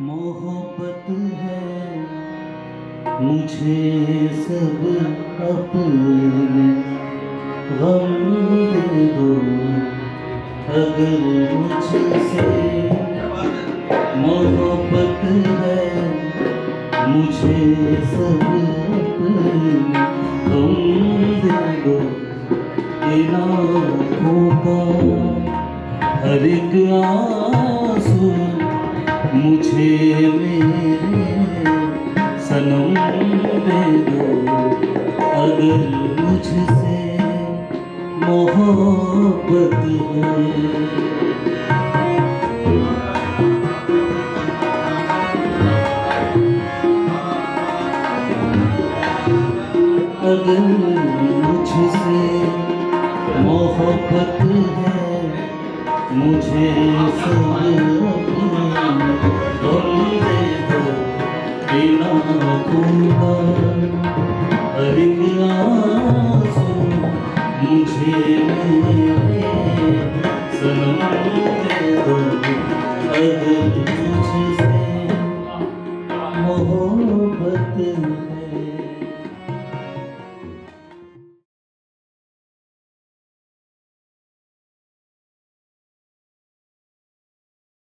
मोहब्बत है मुझे सब अपने गम दे दो अगर मुझसे मोहब्बत है मुझे सब अपने गम दे दो इन आँखों का हर एक आंसू मुझे मेरे सनम दे दो अगर मुझसे मोहब्बत है। अगर मुझसे मोहब्बत है मुझे सब